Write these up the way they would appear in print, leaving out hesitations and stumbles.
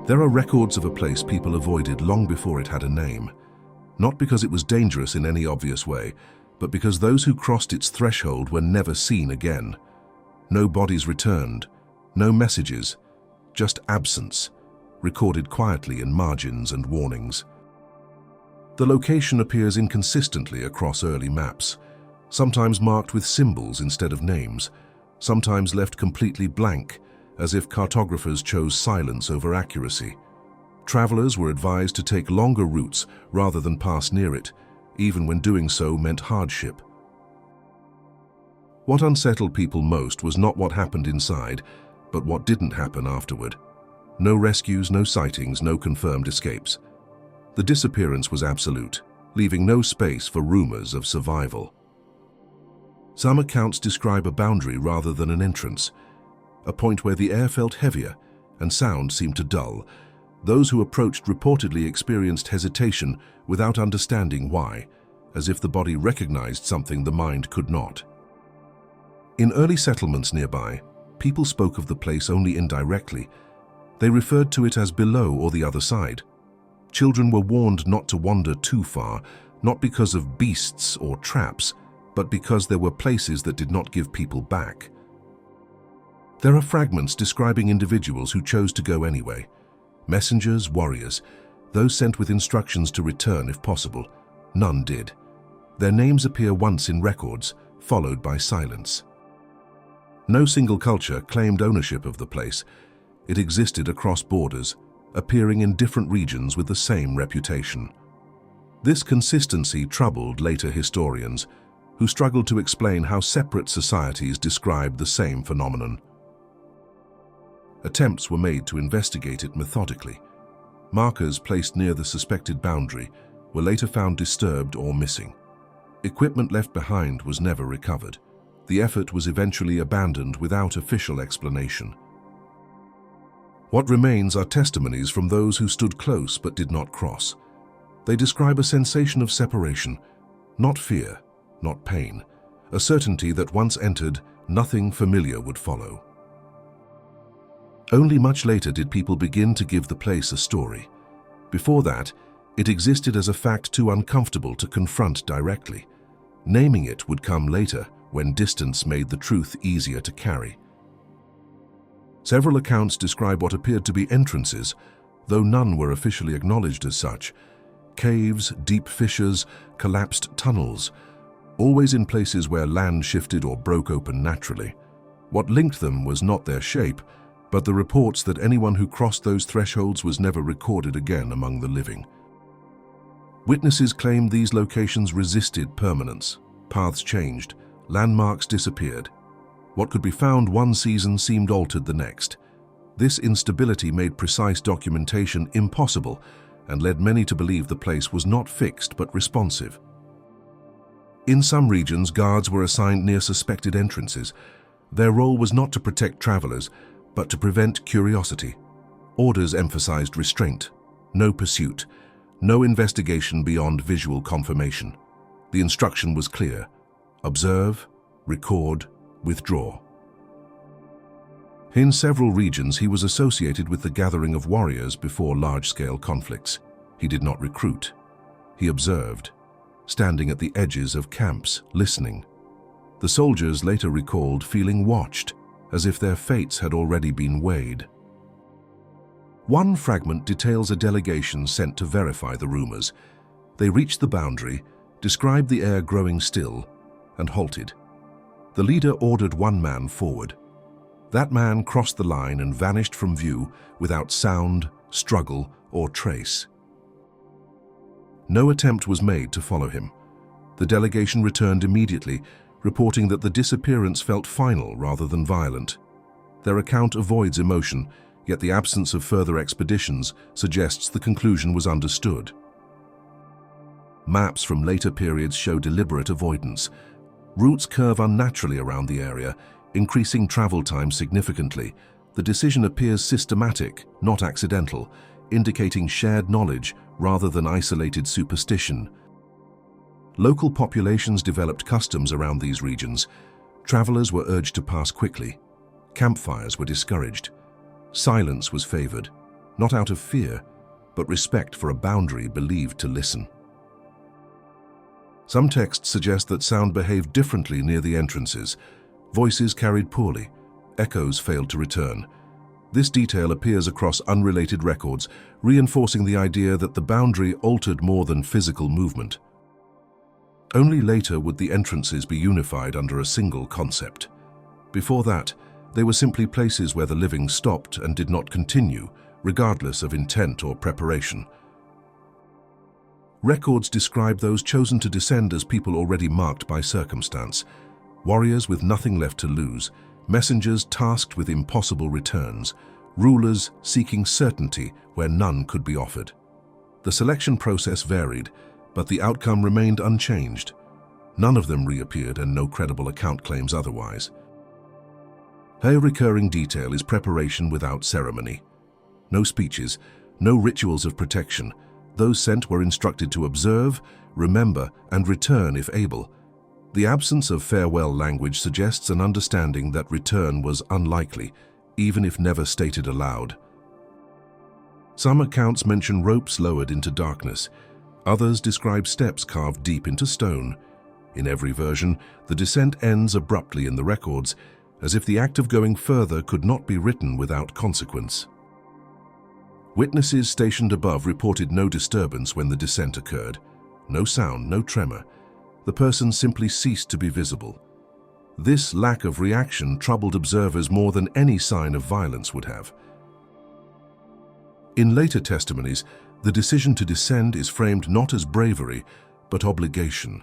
There are records of a place people avoided long before it had a name, not because it was dangerous in any obvious way, but because those who crossed its threshold were never seen again. No bodies returned, no messages, just absence, recorded quietly in margins and warnings. The location appears inconsistently across early maps, sometimes marked with symbols instead of names, sometimes left completely blank, as if cartographers chose silence over accuracy. Travelers were advised to take longer routes rather than pass near it, even when doing so meant hardship. What unsettled people most was not what happened inside, but what didn't happen afterward. No rescues, no sightings, no confirmed escapes. The disappearance was absolute, leaving no space for rumors of survival. Some accounts describe a boundary rather than an entrance, a point where the air felt heavier and sound seemed to dull. Those who approached reportedly experienced hesitation without understanding why, as if the body recognized something the mind could not. In early settlements nearby, people spoke of the place only indirectly. They referred to it as below or the other side. Children were warned not to wander too far, not because of beasts or traps, but because there were places that did not give people back. There are fragments describing individuals who chose to go anyway. Messengers, warriors, those sent with instructions to return if possible. None did. Their names appear once in records, followed by silence. No single culture claimed ownership of the place. It existed across borders, appearing in different regions with the same reputation. This consistency troubled later historians, who struggled to explain how separate societies described the same phenomenon. Attempts were made to investigate it methodically. Markers placed near the suspected boundary were later found disturbed or missing. Equipment left behind was never recovered. The effort was eventually abandoned without official explanation. What remains are testimonies from those who stood close but did not cross. They describe a sensation of separation, not fear, not pain, a certainty that once entered, nothing familiar would follow. Only much later did people begin to give the place a story. Before that, it existed as a fact too uncomfortable to confront directly. Naming it would come later, when distance made the truth easier to carry. Several accounts describe what appeared to be entrances, though none were officially acknowledged as such. Caves, deep fissures, collapsed tunnels, always in places where land shifted or broke open naturally. What linked them was not their shape, but the reports that anyone who crossed those thresholds was never recorded again among the living. Witnesses claimed these locations resisted permanence. Paths changed, landmarks disappeared. What could be found one season seemed altered the next. This instability made precise documentation impossible and led many to believe the place was not fixed but responsive. In some regions, guards were assigned near suspected entrances. Their role was not to protect travelers, but to prevent curiosity. Orders emphasized restraint, no pursuit, no investigation beyond visual confirmation. The instruction was clear: observe, record, withdraw. In several regions, he was associated with the gathering of warriors before large-scale conflicts. He did not recruit. He observed, standing at the edges of camps, listening. The soldiers later recalled feeling watched, as if their fates had already been weighed. One fragment details a delegation sent to verify the rumors. They reached the boundary, described the air growing still, and halted. The leader ordered one man forward. That man crossed the line and vanished from view without sound, struggle, or trace. No attempt was made to follow him. The delegation returned immediately, reporting that the disappearance felt final rather than violent. Their account avoids emotion, yet the absence of further expeditions suggests the conclusion was understood. Maps from later periods show deliberate avoidance. Routes curve unnaturally around the area, increasing travel time significantly. The decision appears systematic, not accidental, indicating shared knowledge rather than isolated superstition. Local populations developed customs around these regions. Travelers were urged to pass quickly. Campfires were discouraged. Silence was favored, not out of fear, but respect for a boundary believed to listen. Some texts suggest that sound behaved differently near the entrances. Voices carried poorly, echoes failed to return. This detail appears across unrelated records, reinforcing the idea that the boundary altered more than physical movement. Only later would the entrances be unified under a single concept. Before that, they were simply places where the living stopped and did not continue, regardless of intent or preparation. Records describe those chosen to descend as people already marked by circumstance, warriors with nothing left to lose, messengers tasked with impossible returns, rulers seeking certainty where none could be offered. The selection process varied, but the outcome remained unchanged. None of them reappeared, and no credible account claims otherwise. A recurring detail is preparation without ceremony. No speeches, no rituals of protection. Those sent were instructed to observe, remember, and return if able. The absence of farewell language suggests an understanding that return was unlikely, even if never stated aloud. Some accounts mention ropes lowered into darkness. Others describe steps carved deep into stone. In every version, the descent ends abruptly in the records, as if the act of going further could not be written without consequence. Witnesses stationed above reported no disturbance when the descent occurred. No sound, no tremor. The person simply ceased to be visible. This lack of reaction troubled observers more than any sign of violence would have. In later testimonies, the decision to descend is framed not as bravery, but obligation.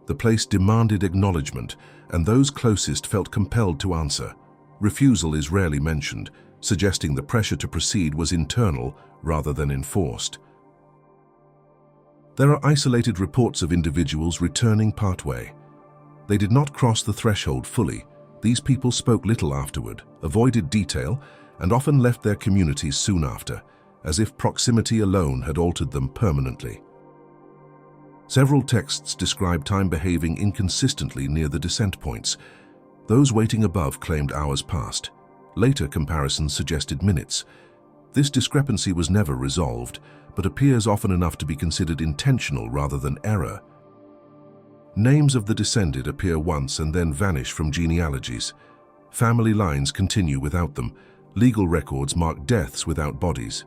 The place demanded acknowledgement, and those closest felt compelled to answer. Refusal is rarely mentioned, suggesting the pressure to proceed was internal rather than enforced. There are isolated reports of individuals returning partway. They did not cross the threshold fully. These people spoke little afterward, avoided detail, and often left their communities soon after, as if proximity alone had altered them permanently. Several texts describe time behaving inconsistently near the descent points. Those waiting above claimed hours passed. Later comparisons suggested minutes. This discrepancy was never resolved, but appears often enough to be considered intentional rather than error. Names of the descended appear once and then vanish from genealogies. Family lines continue without them. Legal records mark deaths without bodies.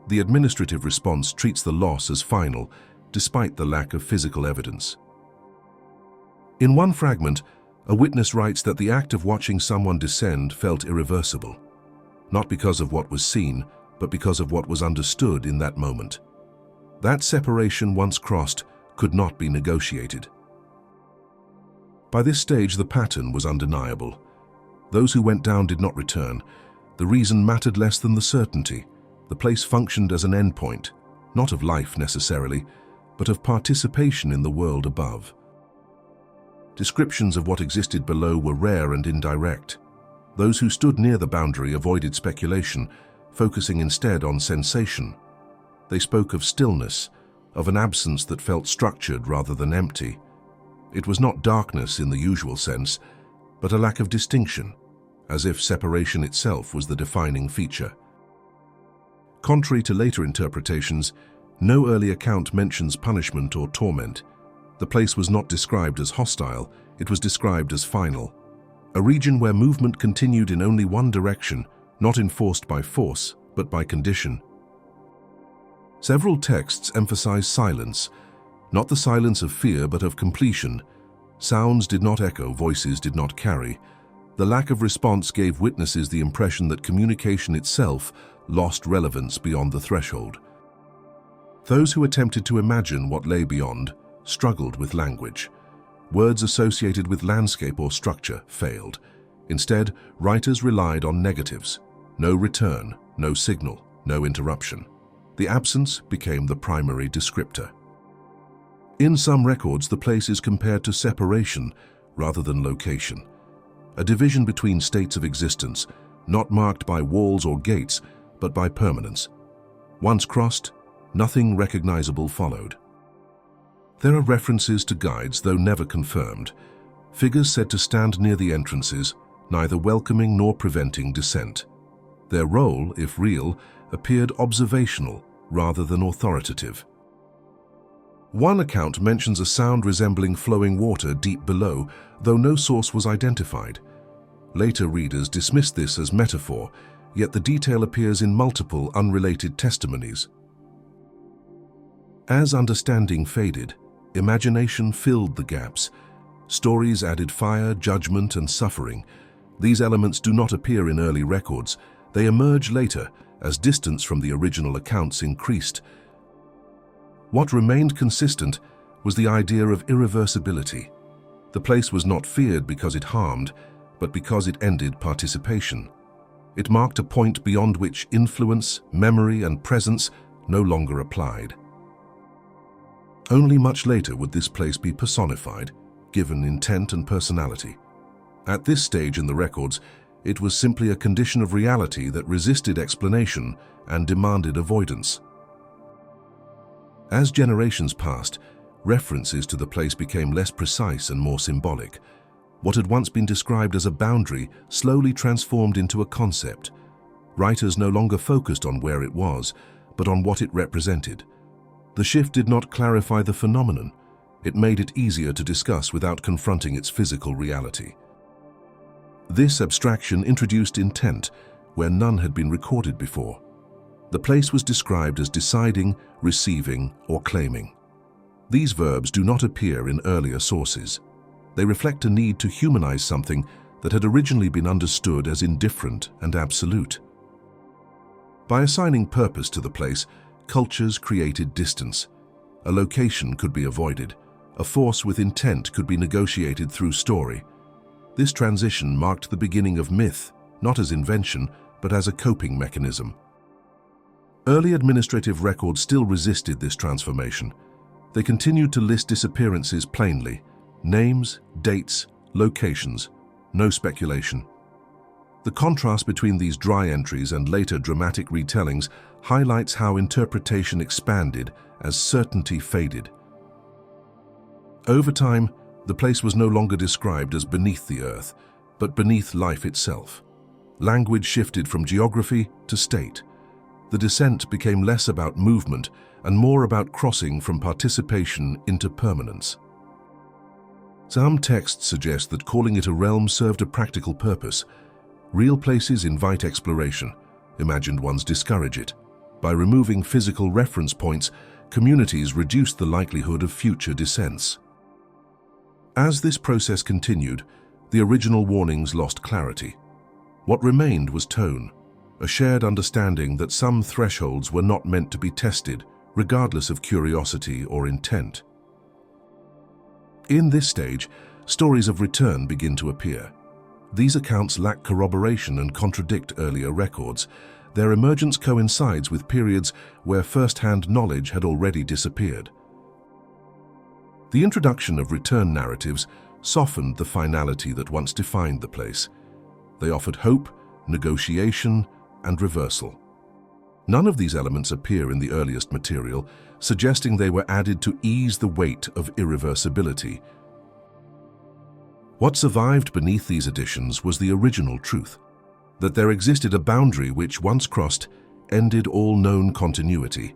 The administrative response treats the loss as final, despite the lack of physical evidence. In one fragment, a witness writes that the act of watching someone descend felt irreversible, not because of what was seen, but because of what was understood in that moment. That separation, once crossed, could not be negotiated. By this stage, the pattern was undeniable. Those who went down did not return. The reason mattered less than the certainty. The place functioned as an endpoint, not of life necessarily, but of participation in the world above. Descriptions of what existed below were rare and indirect. Those who stood near the boundary avoided speculation, focusing instead on sensation. They spoke of stillness, of an absence that felt structured rather than empty. It was not darkness in the usual sense, but a lack of distinction, as if separation itself was the defining feature. Contrary to later interpretations, no early account mentions punishment or torment. The place was not described as hostile, it was described as final. A region where movement continued in only one direction, not enforced by force, but by condition. Several texts emphasize silence, not the silence of fear, but of completion. Sounds did not echo, voices did not carry. The lack of response gave witnesses the impression that communication itself lost relevance beyond the threshold. Those who attempted to imagine what lay beyond struggled with language. Words associated with landscape or structure failed. Instead, writers relied on negatives. No return, no signal, no interruption. The absence became the primary descriptor. In some records, the place is compared to separation rather than location. A division between states of existence, not marked by walls or gates, but by permanence. Once crossed, nothing recognizable followed. There are references to guides, though never confirmed. Figures said to stand near the entrances, neither welcoming nor preventing descent. Their role, if real, appeared observational rather than authoritative. One account mentions a sound resembling flowing water deep below, though no source was identified. Later readers dismissed this as metaphor, yet the detail appears in multiple unrelated testimonies. As understanding faded, imagination filled the gaps. Stories added fire, judgment, and suffering. These elements do not appear in early records. They emerge later as distance from the original accounts increased. What remained consistent was the idea of irreversibility. The place was not feared because it harmed, but because it ended participation. It marked a point beyond which influence, memory, and presence no longer applied. Only much later would this place be personified, given intent and personality. At this stage in the records, it was simply a condition of reality that resisted explanation and demanded avoidance. As generations passed, references to the place became less precise and more symbolic. What had once been described as a boundary slowly transformed into a concept. Writers no longer focused on where it was, but on what it represented. The shift did not clarify the phenomenon. It made it easier to discuss without confronting its physical reality. This abstraction introduced intent where none had been recorded before. The place was described as deciding, receiving, or claiming. These verbs do not appear in earlier sources. They reflect a need to humanize something that had originally been understood as indifferent and absolute. By assigning purpose to the place, cultures created distance. A location could be avoided. A force with intent could be negotiated through story. This transition marked the beginning of myth, not as invention, but as a coping mechanism. Early administrative records still resisted this transformation. They continued to list disappearances plainly: names, dates, locations, no speculation. The contrast between these dry entries and later dramatic retellings highlights how interpretation expanded as certainty faded. Over time, the place was no longer described as beneath the earth, but beneath life itself. Language shifted from geography to state. The descent became less about movement and more about crossing from participation into permanence. Some texts suggest that calling it a realm served a practical purpose. Real places invite exploration, imagined ones discourage it. By removing physical reference points, communities reduced the likelihood of future descents. As this process continued, the original warnings lost clarity. What remained was tone, a shared understanding that some thresholds were not meant to be tested, regardless of curiosity or intent. In this stage, stories of return begin to appear. These accounts lack corroboration and contradict earlier records. Their emergence coincides with periods where first-hand knowledge had already disappeared. The introduction of return narratives softened the finality that once defined the place. They offered hope, negotiation, and reversal. None of these elements appear in the earliest material, suggesting they were added to ease the weight of irreversibility. What survived beneath these additions was the original truth, that there existed a boundary which, once crossed, ended all known continuity.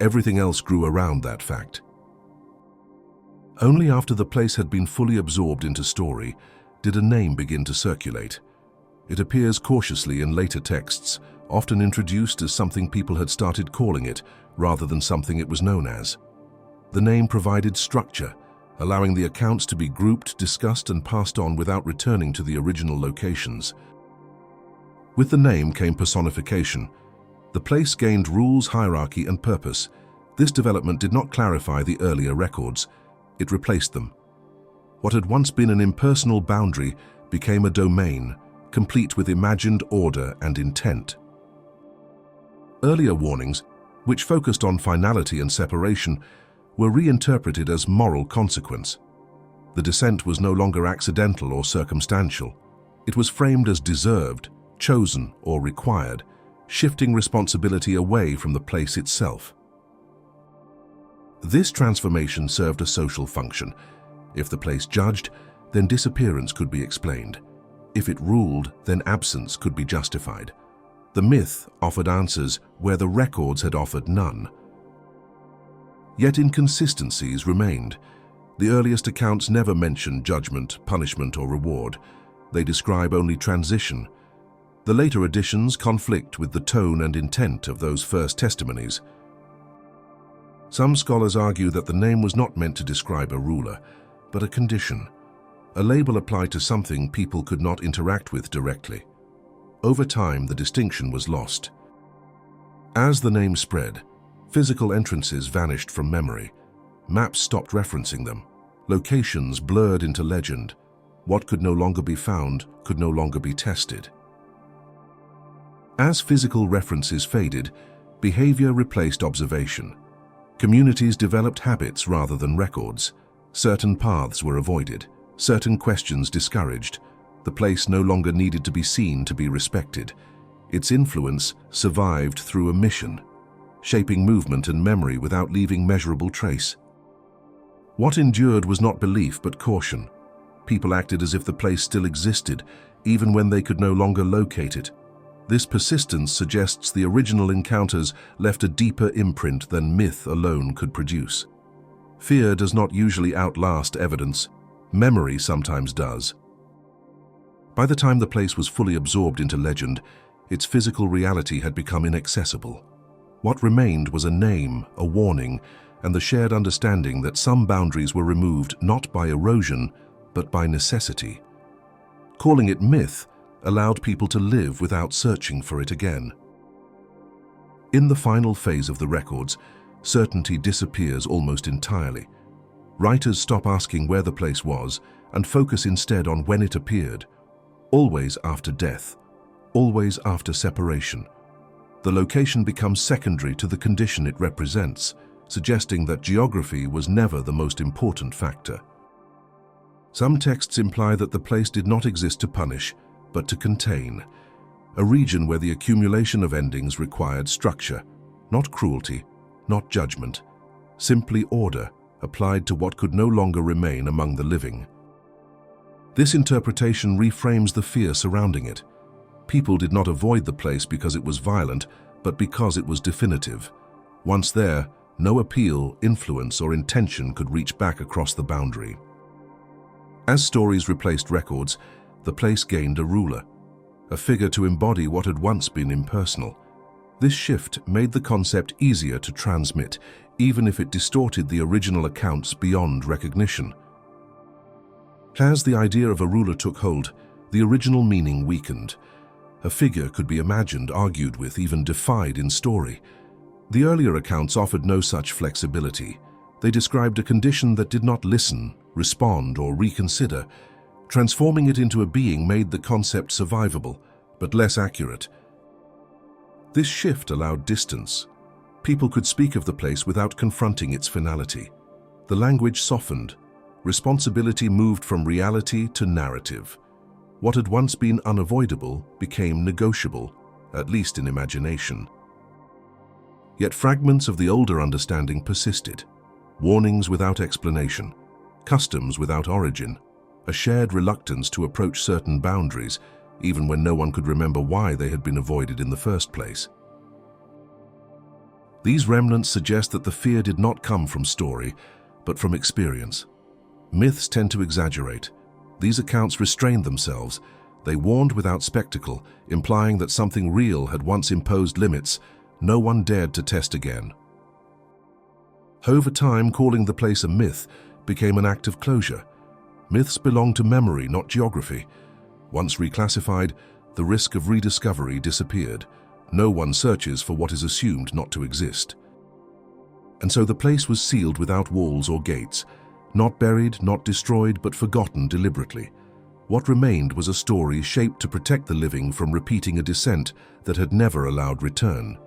Everything else grew around that fact. Only after the place had been fully absorbed into story did a name begin to circulate. It appears cautiously in later texts, often introduced as something people had started calling it, rather than something it was known as. The name provided structure, allowing the accounts to be grouped, discussed, and passed on without returning to the original locations. With the name came personification. The place gained rules, hierarchy, and purpose. This development did not clarify the earlier records. It replaced them. What had once been an impersonal boundary became a domain, complete with imagined order and intent. Earlier warnings, which focused on finality and separation, were reinterpreted as moral consequence. The descent was no longer accidental or circumstantial. It was framed as deserved, chosen, or required, shifting responsibility away from the place itself. This transformation served a social function. If the place judged, then disappearance could be explained. If it ruled, then absence could be justified. The myth offered answers where the records had offered none. Yet inconsistencies remained. The earliest accounts never mention judgment, punishment, or reward. They describe only transition. The later editions conflict with the tone and intent of those first testimonies. Some scholars argue that the name was not meant to describe a ruler, but a condition, a label applied to something people could not interact with directly. Over time, the distinction was lost. As the name spread, physical entrances vanished from memory. Maps stopped referencing them. Locations blurred into legend. What could no longer be found could no longer be tested. As physical references faded, behavior replaced observation. Communities developed habits rather than records. Certain paths were avoided, certain questions discouraged. The place no longer needed to be seen to be respected. Its influence survived through omission, shaping movement and memory without leaving measurable trace. What endured was not belief but caution. People acted as if the place still existed, even when they could no longer locate it. This persistence suggests the original encounters left a deeper imprint than myth alone could produce. Fear does not usually outlast evidence. Memory sometimes does. By the time the place was fully absorbed into legend, its physical reality had become inaccessible. What remained was a name, a warning, and the shared understanding that some boundaries were removed not by erosion, but by necessity. Calling it myth allowed people to live without searching for it again. In the final phase of the records, certainty disappears almost entirely. Writers stop asking where the place was and focus instead on when it appeared. Always after death, always after separation. The location becomes secondary to the condition it represents, suggesting that geography was never the most important factor. Some texts imply that the place did not exist to punish, but to contain, a region where the accumulation of endings required structure, not cruelty, not judgment, simply order applied to what could no longer remain among the living. This interpretation reframes the fear surrounding it. People did not avoid the place because it was violent, but because it was definitive. Once there, no appeal, influence, or intention could reach back across the boundary. As stories replaced records, the place gained a ruler, a figure to embody what had once been impersonal. This shift made the concept easier to transmit, even if it distorted the original accounts beyond recognition. As the idea of a ruler took hold, the original meaning weakened. A figure could be imagined, argued with, even defied in story. The earlier accounts offered no such flexibility. They described a condition that did not listen, respond, or reconsider. Transforming it into a being made the concept survivable, but less accurate. This shift allowed distance. People could speak of the place without confronting its finality. The language softened. Responsibility moved from reality to narrative. What had once been unavoidable became negotiable, at least in imagination. Yet fragments of the older understanding persisted. Warnings without explanation, customs without origin, a shared reluctance to approach certain boundaries, even when no one could remember why they had been avoided in the first place. These remnants suggest that the fear did not come from story, but from experience. Myths tend to exaggerate. These accounts restrained themselves. They warned without spectacle, implying that something real had once imposed limits no one dared to test again. Over time, calling the place a myth became an act of closure. Myths belong to memory, not geography. Once reclassified, the risk of rediscovery disappeared. No one searches for what is assumed not to exist. And so the place was sealed without walls or gates, not buried, not destroyed, but forgotten deliberately. What remained was a story shaped to protect the living from repeating a descent that had never allowed return.